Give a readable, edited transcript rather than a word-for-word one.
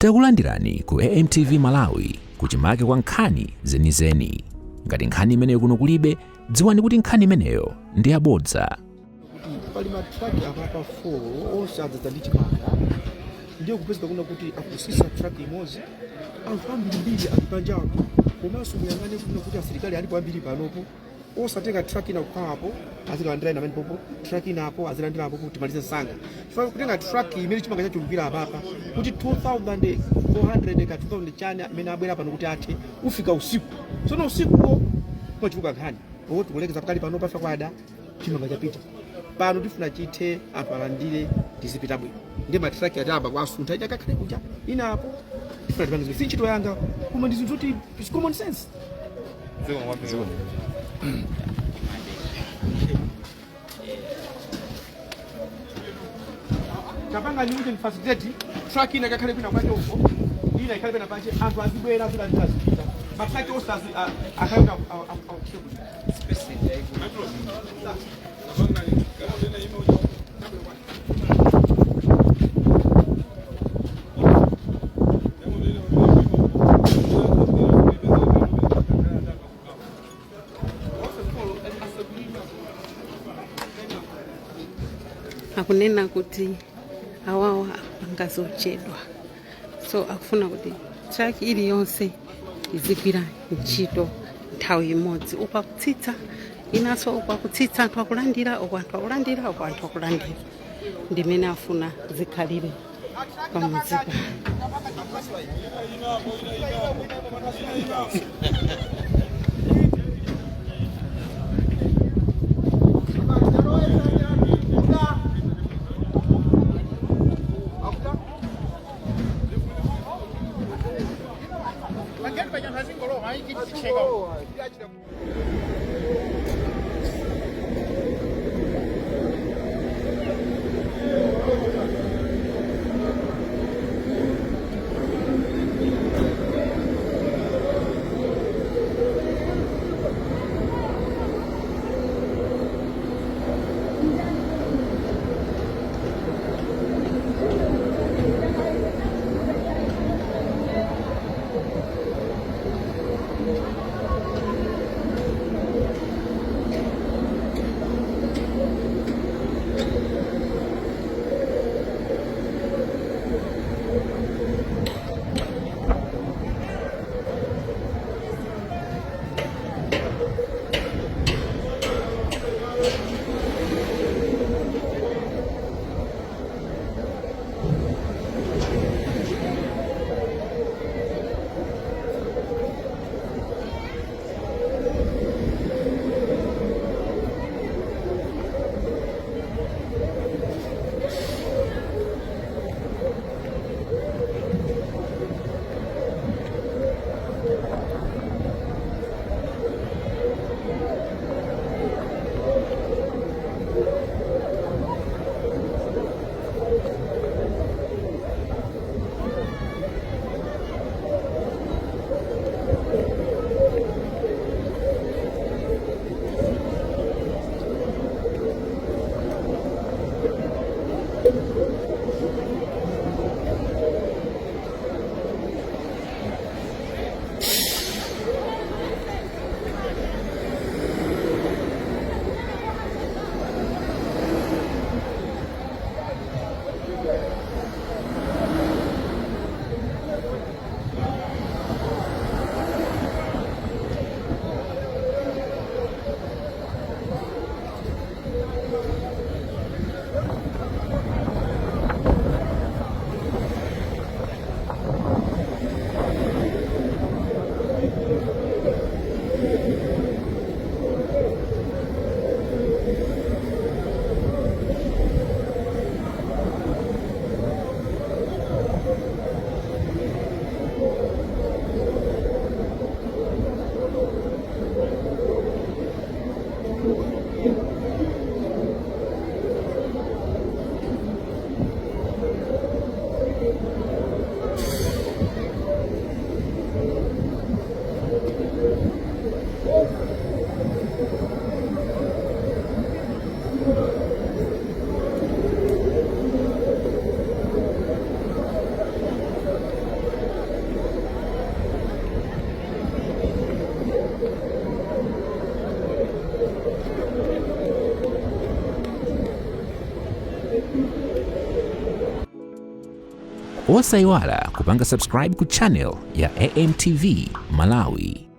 Takulandirani ku AMTV Malawi kuchimake kwa nkhani zenizeni. Ngati nkhani imeneyo kuno kulibe, dziwani kuti nkhani imeneyo ndi yabodza. Pali matraki apapa 4 osadza ndi chimanga ndiyo kupezeka kuna kuti akusisa traki imodzi anthu ambirimbiri alipanjapo komanso muyang'ane kuna kuti asilikali alipo ambiri panopo osatenga traki ina kukhapo azilandira ina popo traki inapo azilandirapo kuti malize sanga chifukwa kutenga traki imene chimanga chachulukira apapa kuti 2400 ka 2000 chani imene abwera pano kuti athe ufika usiku tsono usikuwo kwachiuka nkhani oti kulekeza pakali panopo afa kwada chimanga chapita pano tifuna chithe anthu alandire tizipita bwino ndi matraki atamba kwa asuntha ija kakhale kuja inapo tifuna tipangize si ntchito yanga koma ndi zinthu kuti is common sense ziko kapanga ni uje facilitate traki ina kakhale kwina kwaje huko ina ikhale pena panje anthu azibwera kuti azipita matraki osazi akayuka specific akunena kuti awawa angazochedwa, so akufuna kuti traki iliyonse izigwira ntchito nthawi imodzi, ukwakutsitsa inaso ukwakutsitsa anthu akulandira anthu akulandira ndimene afuna zikhalire pamuzika. Osayiwala kupanga subscribe ku channel ya AMTV Malawi.